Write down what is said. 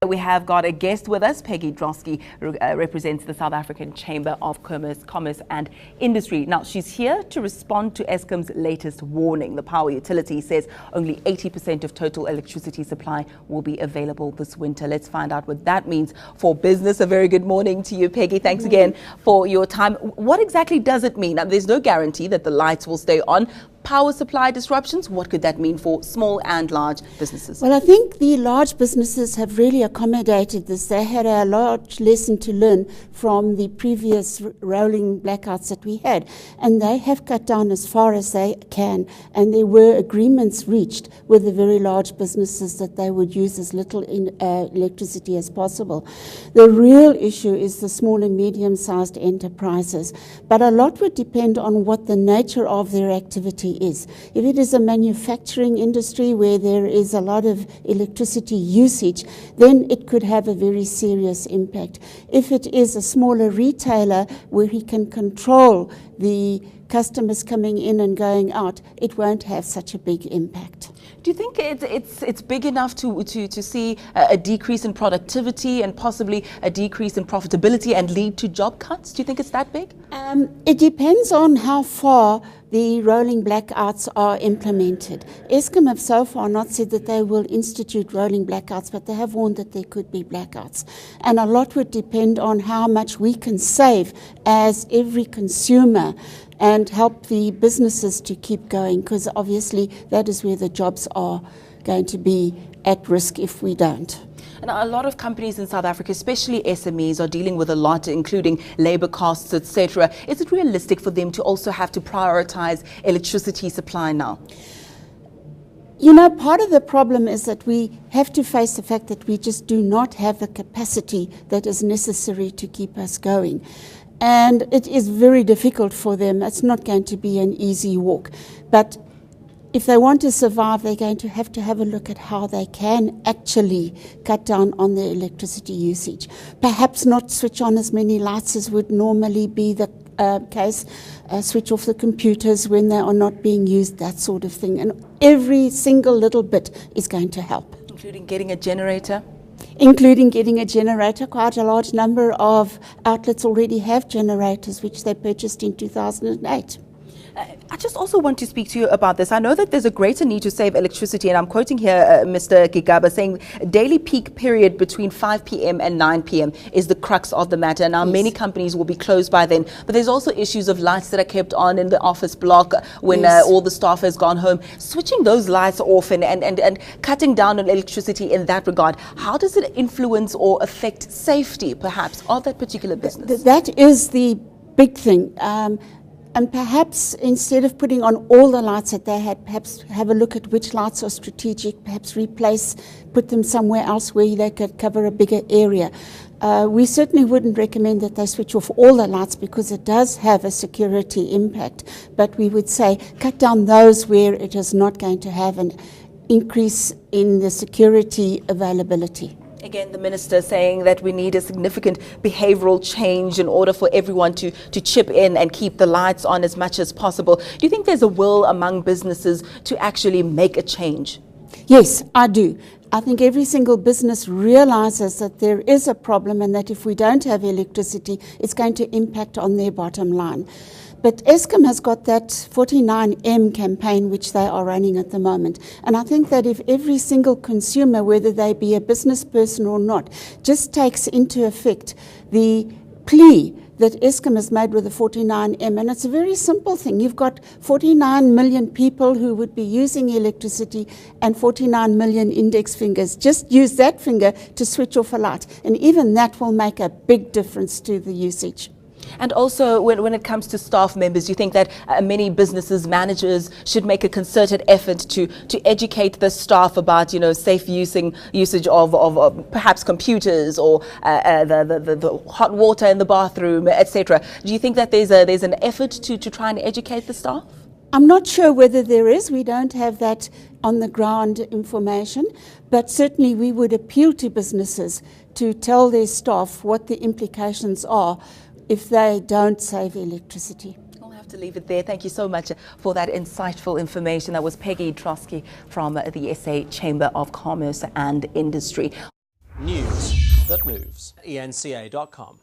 We have got a guest with us. Peggy Drodskie represents the South African Chamber of Commerce and Industry. Now, she's here to respond to Eskom's latest warning. The power utility says only 80% of total electricity supply will be available this winter. Let's find out what that means for business. A very good morning to you, Peggy. Thanks again for your time. What exactly does it mean? Now, there's no guarantee that the lights will stay on. Power supply disruptions, what could that mean for small and large businesses? Well, I think the large businesses have really accommodated this. They had a large lesson to learn from the previous rolling blackouts that we had, and they have cut down as far as they can, and there were agreements reached with the very large businesses that they would use as little electricity as possible. The real issue is the small and medium-sized enterprises, but a lot would depend on what the nature of their activity is. If it is a manufacturing industry where there is a lot of electricity usage, then it could have a very serious impact. If it is a smaller retailer where he can control the customers coming in and going out, it won't have such a big impact. Do you think it's big enough to see a decrease in productivity and possibly a decrease in profitability and lead to job cuts? Do you think it's that big? It depends on how far the rolling blackouts are implemented. Eskom have so far not said that they will institute rolling blackouts, but they have warned that there could be blackouts. And a lot would depend on how much we can save as every consumer and help the businesses to keep going, because obviously that is where the jobs are going to be at risk if we don't. And a lot of companies in South Africa, especially SMEs, are dealing with a lot, including labor costs, etc. Is it realistic for them to also have to prioritize electricity supply now? You know, part of the problem is that we have to face the fact that we just do not have the capacity that is necessary to keep us going. And it is very difficult for them. It's not going to be an easy walk. But if they want to survive, they're going to have a look at how they can actually cut down on their electricity usage. Perhaps not switch on as many lights as would normally be the case, switch off the computers when they are not being used, that sort of thing. And every single little bit is going to help. Including getting a generator? Including getting a generator. Quite a large number of outlets already have generators, which they purchased in 2008. I just also want to speak to you about this. I know that there's a greater need to save electricity, and I'm quoting here Mr. Gigaba saying daily peak period between 5 p.m. and 9 p.m. is the crux of the matter. Now, yes, many companies will be closed by then, but there's also issues of lights that are kept on in the office block when yes, all the staff has gone home. Switching those lights off and cutting down on electricity in that regard, how does it influence or affect safety, perhaps, of that particular business? That is the big thing. And perhaps instead of putting on all the lights that they had, perhaps have a look at which lights are strategic, perhaps put them somewhere else where they could cover a bigger area. We certainly wouldn't recommend that they switch off all the lights because it does have a security impact. But we would say cut down those where it is not going to have an increase in the security availability. Again, the minister saying that we need a significant behavioral change in order for everyone to chip in and keep the lights on as much as possible. Do you think there's a will among businesses to actually make a change? Yes, I do. I think every single business realizes that there is a problem and that if we don't have electricity, it's going to impact on their bottom line. But Eskom has got that 49M campaign which they are running at the moment. And I think that if every single consumer, whether they be a business person or not, just takes into effect the plea that Eskom has made with the 49M, and it's a very simple thing. You've got 49 million people who would be using electricity and 49 million index fingers. Just use that finger to switch off a light, and even that will make a big difference to the usage. And also, when it comes to staff members, do you think that many businesses, managers should make a concerted effort to educate the staff about, safe usage of perhaps computers or the hot water in the bathroom, etc.? Do you think that there's an effort to try and educate the staff? I'm not sure whether there is. We don't have that on the ground information, but certainly we would appeal to businesses to tell their staff what the implications are if they don't save electricity. We'll have to leave it there. Thank you so much for that insightful information. That was Peggy Drodskie from the SA Chamber of Commerce and Industry. News that moves. eNCA.com.